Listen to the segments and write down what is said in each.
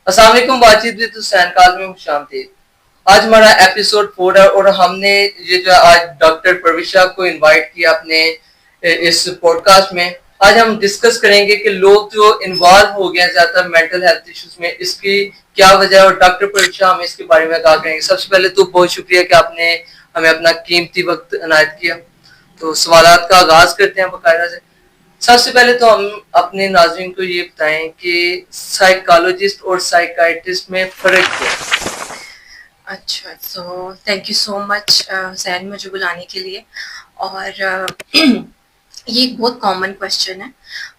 السلام علیکم، بات چیت وتھ حسین کاظمی میں خوش آمدید۔ آج ہمارا ایپیسوڈ 4 ہے اور ہم نے یہ جو آج ڈاکٹر پرویشا کو انوائٹ کیا اپنے اس پوڈ کاسٹ میں۔ آج ہم ڈسکس کریں گے کہ لوگ جو انوالو ہو گئے ہیں زیادہ تر مینٹل ہیلتھ ایشوز میں، اس کی کیا وجہ ہے، اور ڈاکٹر پرویشا ہمیں اس کے بارے میں آگاہ کریں گے۔ سب سے پہلے تو بہت شکریہ کہ آپ نے ہمیں اپنا قیمتی وقت عنایت کیا۔ تو سوالات کا آغاز کرتے ہیں باقاعدہ سے۔ سب سے پہلے تو ہم اپنے ناظرین کو یہ بتائیں کہ سائیکالوجسٹ اور سائیکائٹرسٹ میں فرق کیا ہے؟ اچھا، تھینک یو سو مچ حسین مجھے بلانے کے لیے۔ اور یہ ایک بہت کامن کویشچن ہے،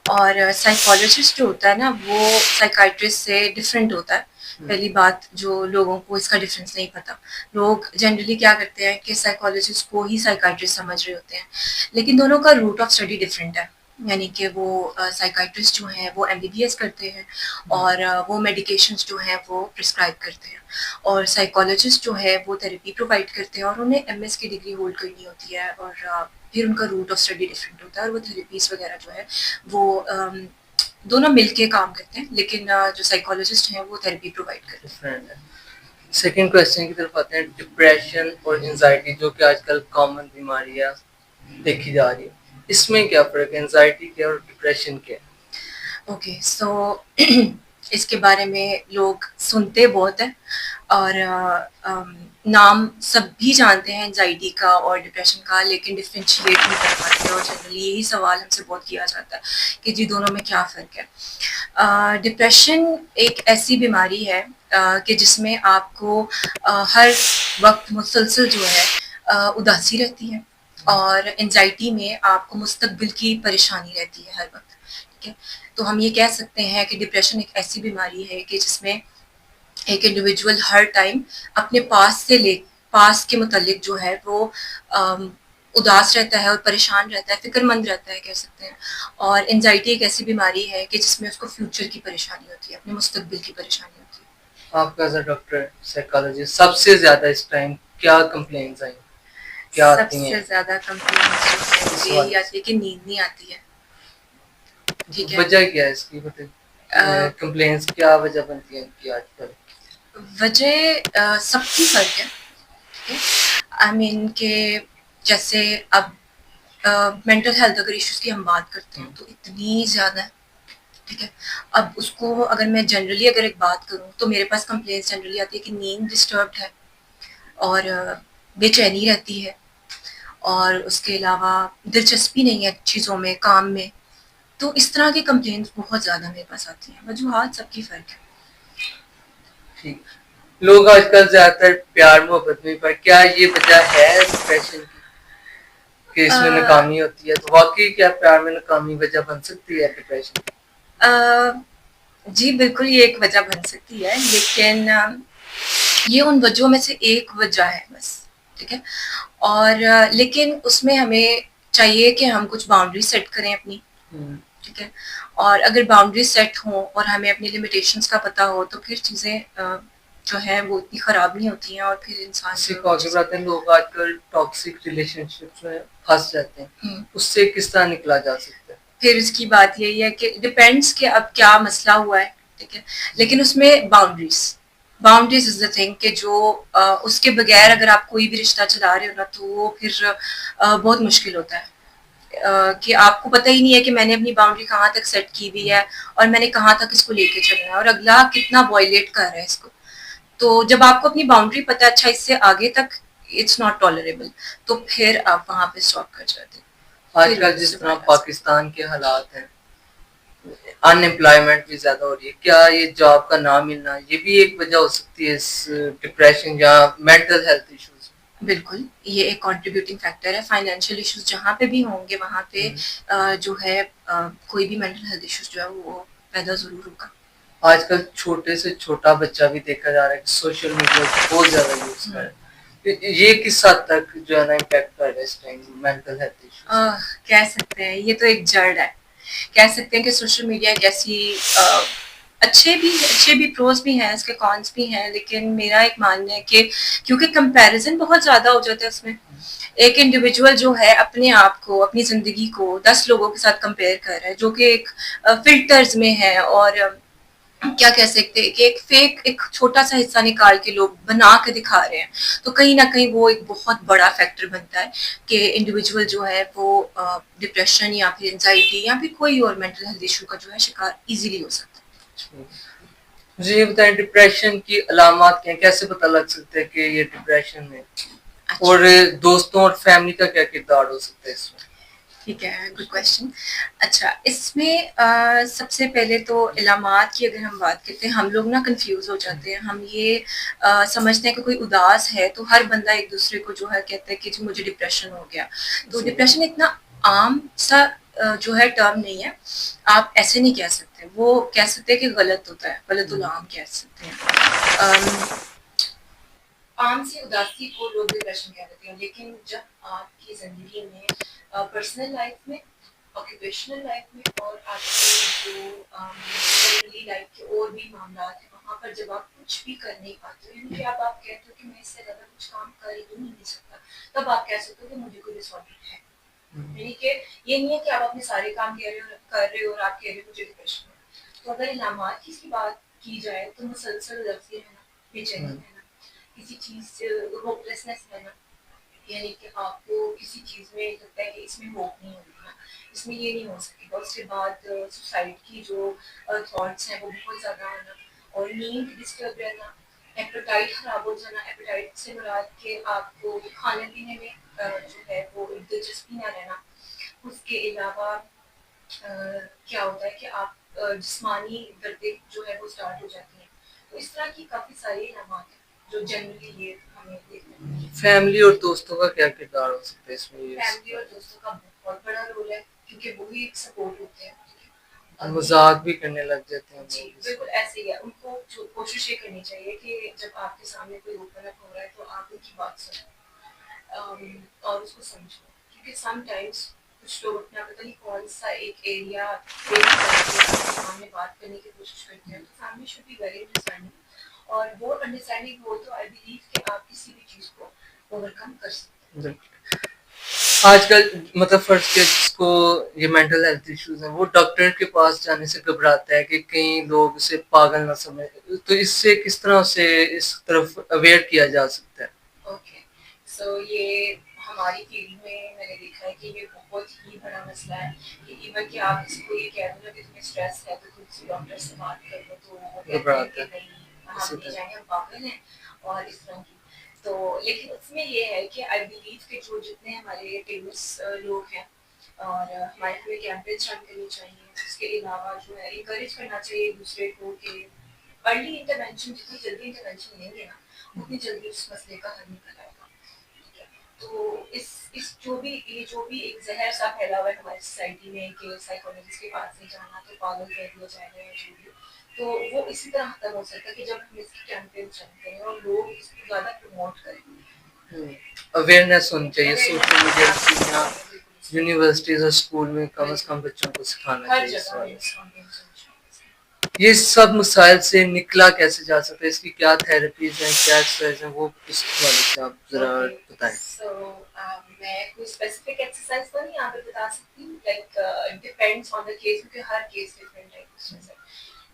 اور سائیکالوجسٹ جو ہوتا ہے نا وہ سائیکائٹرسٹ سے ڈفرینٹ ہوتا ہے۔ پہلی بات جو لوگوں کو اس کا ڈفرینس نہیں پتہ، لوگ جنرلی کیا کرتے ہیں کہ سائیکالوجسٹ کو ہی سائیکائٹرسٹ سمجھ رہے ہوتے ہیں، لیکن دونوں کا روٹ آف اسٹڈی ڈفرینٹ ہے۔ یعنی کہ وہ سائیکائٹرسٹ جو ہیں وہ MBBS کرتے ہیں، اور وہ میڈیکیشنز جو ہیں وہ پرسکرائب کرتے ہیں، اور سائیکالوجسٹ جو ہے وہ تھیراپی پرووائڈ کرتے ہیں، اور انہیں MS کی ڈگری ہولڈ کرنی ہوتی ہے، اور پھر ان کا روٹ آف اسٹڈی ڈفرینٹ ہوتا ہے، اور وہ تھیراپیز وغیرہ جو ہے وہ دونوں مل کے کام کرتے ہیں، لیکن جو سائیکالوجسٹ ہیں وہ تھیراپی پرووائڈ کرتے ہیں۔ سیکنڈ کویشچن کی طرف آتے ہیں، ڈپریشن اور انزائٹی جو کہ آج کل کامن بیماری ہے دیکھی جا رہی ہے، اس میں کیا فرق ہے؟ انزائٹی کیا اور ڈپریشن کیا؟ اوکے، اس کے بارے میں لوگ سنتے بہت ہیں، اور نام سب بھی جانتے ہیں انزائٹی کا اور ڈپریشن کا، لیکن ڈفرینشیٹ نہیں کر پاتے، اور جنرلی یہی سوال ہم سے بہت کیا جاتا ہے کہ جی دونوں میں کیا فرق ہے۔ ڈپریشن ایک ایسی بیماری ہے کہ جس میں آپ کو ہر وقت مسلسل جو ہے اداسی رہتی ہے، اور انزائٹی میں آپ کو مستقبل کی پریشانی رہتی ہے ہر وقت، ٹھیک ہے۔ تو ہم یہ کہہ سکتے ہیں کہ ڈپریشن ایک ایسی بیماری ہے کہ جس میں ایک انڈیویجول ہر ٹائم اپنے پاس کے متعلق جو ہے وہ اداس رہتا ہے اور پریشان رہتا ہے، فکر مند رہتا ہے کہہ سکتے ہیں۔ اور انزائٹی ایک ایسی بیماری ہے کہ جس میں اس کو فیوچر کی پریشانی ہوتی ہے، اپنے مستقبل کی پریشانی ہوتی ہے۔ آپ کا ڈاکٹر سائیکالوجسٹ سب سے زیادہ اس ٹائم کیا کمپلینس آئی، کیا سب آتی ہیں؟ سے زیادہ کمپلینس جو ہے وہ یہی آتی ہے کہ نیند نہیں آتی ہے، ٹھیک ہے۔ وجہ کیا ہے اس کی؟ کمپلینس کیا وجہ بنتی ہے کہ آج کل؟ وجہ سب کی فرق ہے، ٹھیک ہے۔ آئی مین کہ جیسے اب مینٹل ہیلتھ اگر ایشوز کی ہم بات کرتے ہیں تو اتنی زیادہ ہے، ٹھیک ہے۔ اب اس کو اگر میں جنرلی اگر ایک بات کروں تو میرے پاس کمپلینس جنرلی آتی ہے کہ نیند ڈسٹربڈ ہے، اور بے چینی رہتی ہے، اور اس کے علاوہ دلچسپی نہیں ہے چیزوں میں، کام میں۔ تو اس طرح کی کمپلینس بہت زیادہ میرے پاس آتی ہیں، وجوہات سب کی فرق ہے۔ ٹھیک، لوگ آج کل زیادہ تر پیار محبت میں، پر کیا یہ وجہ ہے ڈپریشن کی کہ اس میں ناکامی ہوتی ہے؟ تو واقعی کیا پیار میں ناکامی وجہ بن سکتی ہے ڈپریشن کی؟ جی بالکل، یہ ایک وجہ بن سکتی ہے، لیکن یہ ان وجہوں میں سے ایک وجہ ہے بس، ٹھیک ہے۔ اور لیکن اس میں ہمیں چاہیے کہ ہم کچھ باؤنڈری سیٹ کریں اپنی، ٹھیک ہے۔ اور اگر باؤنڈری سیٹ ہوں اور ہمیں اپنی لمیٹیشنس کا پتہ ہو تو پھر چیزیں جو ہیں وہ اتنی خراب نہیں ہوتی ہیں، اور پھر انسان لوگ آج کل ٹاکسک ریلیشن شپ میں پھنس جاتے ہیں، اس سے کس طرح نکلا جا سکتا ہے؟ پھر اس کی بات یہی ہے کہ ڈپینڈس کہ اب کیا مسئلہ ہوا ہے، ٹھیک ہے، لیکن اس میں باؤنڈریز از دا تھنگ کہ جو اس کے بغیر اگر آپ کوئی بھی رشتہ چلا رہے ہو نا تو وہ پھر بہت مشکل ہوتا ہے، کہ آپ کو پتہ ہی نہیں ہے کہ میں نے اپنی باؤنڈری کہاں تک سیٹ کی ہوئی ہے، اور میں نے کہاں تک اس کو لے کے چلنا ہے، اور اگلا کتنا وائلیٹ کر رہا ہے اس کو۔ تو جب آپ کو اپنی باؤنڈری پتہ ہے اچھا اس سے آگے تک اٹس ناٹ ٹالریبل، تو پھر آپ وہاں پہ اسٹاپ کر جاتے ہیں۔ آج کل جس طرح پاکستان کے حالات ہیں، ان امپلائمنٹ بھی زیادہ ہو رہی ہے، کیا یہ جاب کا نہ ملنا یہ بھی ایک وجہ ہو سکتی ہے اس ڈپریشن یا مینٹل ہیلتھ ایشوز؟ بالکل، یہ ایک کنٹریبیوٹنگ فیکٹر ہے۔ فائنینشیل ایشوز جہاں پہ بھی ہوں گے وہاں پہ جو ہے کوئی بھی مینٹل ہیلتھ ایشوز جو ہے وہ پیدا ضرور ہوگا۔ آج کل چھوٹے سے چھوٹا بچہ بھی دیکھا جا رہا ہے کہ سوشل میڈیا بہت زیادہ یوز کر رہا ہے، یہ کس حد تک جو ہے نا امپیکٹ کر رہا ہے اس ٹائم مینٹل ہیلتھ ایشوز؟ کہہ سکتے ہیں یہ تو ایک جڑ ہے، کہہ سکتے ہیں کہ سوشل میڈیا ایک ایسی اچھے بھی پروز بھی ہیں، اس کے کونس بھی ہیں، لیکن میرا ایک ماننا ہے کہ کیونکہ کمپیریزن بہت زیادہ ہو جاتا ہے اس میں، ایک انڈیویجول جو ہے اپنے آپ کو، اپنی زندگی کو 10 لوگوں کے ساتھ کمپیئر کر رہا ہے جو کہ ایک فلٹرز میں ہے، اور کیا کہہ سکتے ہیں کہ ایک فیک ایک چھوٹا سا حصہ نکال کے لوگ بنا کے دکھا رہے ہیں، تو کہیں نہ کہیں وہ ایک بہت بڑا فیکٹر بنتا ہے کہ انڈیویجول جو ہے وہ ڈپریشن یا پھر انزائٹی یا پھر کوئی اور مینٹل ہیلتھ ایشو کا جو ہے شکار ایزیلی ہو سکتا ہے۔ مجھے یہ بتائیں ڈپریشن کی علامات کیا ہیں، کیسے پتہ لگ سکتا ہے کہ یہ ڈپریشن ہے، اور دوستوں اور فیملی کا کیا کردار ہو سکتا ہے اس میں؟ ٹھیک ہے، گڈ کویشچن۔ اچھا، اس میں سب سے پہلے تو علامات کی اگر ہم بات کرتے ہیں، ہم لوگ نا کنفیوز ہو جاتے ہیں، ہم یہ سمجھتے ہیں کہ کوئی اداس ہے تو ہر بندہ ایک دوسرے کو جو ہے کہتا ہے کہ جی مجھے ڈپریشن ہو گیا، تو ڈپریشن اتنا عام سا جو ہے ٹرم نہیں ہے، آپ ایسے نہیں کہہ سکتے، وہ کہہ سکتے ہیں کہ غلط ہوتا ہے، غلط العام کہہ سکتے ہیں۔ عام سی اداسی کو لوگ ڈپریشن کہہ دیتے ہیں، لیکن جب آپ کی زندگی میں پرسنل لائف میں، آکوپیشنل لائف میں اور آپ کے جو فیملی لائف کے اور بھی معاملات ہیں، وہاں پر جب آپ کچھ بھی کر نہیں پاتے ہو، یعنی کہ اب آپ کہتے ہو کہ میں اس سے زیادہ کچھ کام کر ہی نہیں سکتا، تب آپ کہہ سکتے ہو کہ مجھے کوئی ڈس آرڈر ہے۔ یعنی کہ یہ نہیں ہے کہ آپ اپنے سارے کام کر رہے ہو اور آپ کہہ رہے ہو مجھے ڈپریشن ہے۔ تو اگر علامات کی بات کی جائے تو مسلسل اداسی رہنا، بے چینی رہنا، کسی چیز سے ہوپلیسنس رہنا، یعنی کہ آپ کو کسی چیز میں لگتا ہے کہ اس میں ہوپ نہیں ہوگی نا، اس میں یہ نہیں ہو سکے گا، اس کے بعد سوسائڈ کی جو تھاٹس ہیں وہ بہت زیادہ آنا، اور نیند ڈسٹرب رہنا، ایپیٹائٹ خراب ہو جانا، ایپیٹائٹ سے مراد کہ آپ کو کھانے پینے میں جو ہے وہ دلچسپی نہ رہنا۔ اس کے علاوہ کیا ہوتا ہے کہ آپ جسمانی گردیں جو ہے وہ اسٹارٹ ہو جاتی ہیں، تو اس طرح کی کافی ساری علامات ہیں جو جنرلی یہ ہمیں دیکھتے ہیں۔ فیملی اور دوستوں کا کیا کردار ہو سکتا ہے اس میں؟ فیملی اور دوستوں کا بہت بڑا رول ہے، کیونکہ وہی سپورٹ ہوتے ہیں، مذاق بھی کرنے لگ جاتے ہیں۔ جی بالکل ایسے ہی ہے، ان کو کوشش یہ کرنی چاہیے کہ جب آپ کے سامنے کوئی اوپن اپ ہو رہا ہے تو آپ ان کی بات سنیں اور اس کو سمجھو، کیونکہ سم ٹائمس کچھ لوگ اپنا پتہ نہیں کون سا ایک ایریا سامنے بات کرنے کی کوشش کرتے ہیں، تو family should be very understanding, اور وہ انڈرسٹینڈنگ ہو تو آئی بلیو کہ آپ کسی بھی چیز کو اوور کم کر سکتے ہیں۔ آج کل مطلب فرض کے جس کو یہ مینٹل ہیلتھ ایشوز ہیں وہ ڈاکٹر کے پاس جانے سے گھبراتا ہے کہ کئی لوگ اسے پاگل نہ سمجھیں، تو اس سے کس طرح اسے اس طرف اویئر کیا جا سکتا ہے؟ اوکے، سو یہ ہماری فیلڈ میں نے دیکھا ہے کہ یہ بہت ہی بڑا مسئلہ ہے، کہ ایون کہ آپ اس کو یہ کہہ دو نا کہ تمہیں اسٹریس ہے تو تم کسی ڈاکٹر سے بات کر لو، تو وہ کہتے ہیں کہ نہیں ہم نہیں جائیں گے، ہم پاگل ہیں اور اس طرح کی۔ تو لیکن اس میں یہ ہے کہ آئی بلیو کہ جو جتنے ہمارے فیمس لوگ ہیں، اور ہمارے ہمیں کیمپینس رن کرنی چاہیے، اس کے علاوہ جو ہے انکریج کرنا چاہیے دوسرے کو کہ ارلی انٹرونشن، جتنی جلدی انٹرونشن لیں گے نا اتنی جلدی اس مسئلے کا حل نکل آئے گا۔ تو اس جو بھی ایک زہر سا پھیلا ہوا ہے ہماری سوسائٹی میں کہ سائیکالوجسٹ کے پاس نہیں جانا تو پاگل کہہ دیا جائے گا یا جو بھی، تو وہ اسی طرح ختم ہو سکتا ہے کہ جب ہم اس کی کیمپین رن کریں اور لوگ اس کو زیادہ پروموٹ کریں۔ اویئرنیس ہونی چاہیے سوشل میڈیا یا یونیورسٹیز اور اسکول میں کم از کم بچوں کو سکھانا چاہیے اس والے سے۔ یہ سب مسائل سے نکلا کیسے جا سکتا ہے، اس کی کیا تھراپیز ہیں، کیا ایکسرسائز ہیں، وہ اس حوالے سے آپ ذرا بتائیں۔ میں کوئی اسپیسیفک ایکسرسائز تو نہیں یہاں پہ بتا سکتی، like depends on the case, کیونکہ ہر کیس ڈفرینٹ ہے اس میں سے،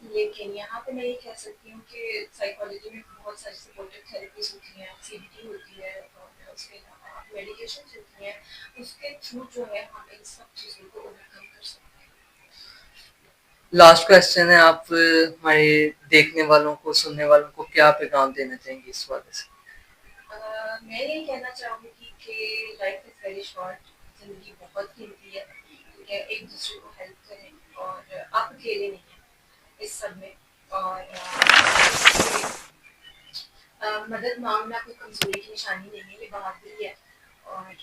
لیکن یہاں پہ میں یہ کہہ سکتی ہوں کہ سائیکالوجی میں بہت ساری سپورٹیو تھراپیز ہوتی ہیں، سی بی ٹی ہوتی ہے، اور اس کے علاوہ میڈیکیشنز ہوتی ہیں، اس کے تھرو جو ہے ہم ان سب چیزوں کو اوور کم کر سکتے ہیں۔ لاسٹ کویسچن ہے، آپ ہمارے دیکھنے والوں کو سننے والوں کو کیا پیغام دینا چاہیں گے اس حوالے سے؟ میں یہ کہنا چاہوں گی کہ لائف از ویری شارٹ، زندگی بہت قیمتی ہے، ٹھیک ہے، ایک دوسرے کو ہیلپ کریں، اور آپ اکیلے نہیں ہیں اس سب میں، اور مدد مانگنا کوئی کمزوری کی نشانی نہیں ہے، یہ بہادری ہے، اور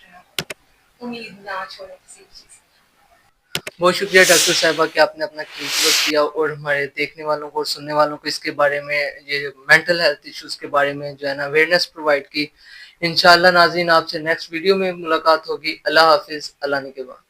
امید نہ چھوڑیں کسی بھی چیز سے۔ بہت شکریہ ڈاکٹر صاحبہ کہ آپ نے اپنا قیمتی وقت دیا اور ہمارے دیکھنے والوں کو اور سننے والوں کو اس کے بارے میں، یہ مینٹل ہیلتھ ایشوز کے بارے میں جو ہے نا اویئرنیس پرووائڈ کی۔ انشاءاللہ ناظرین آپ سے نیکسٹ ویڈیو میں ملاقات ہوگی۔ اللہ حافظ، اللہ نگہبان۔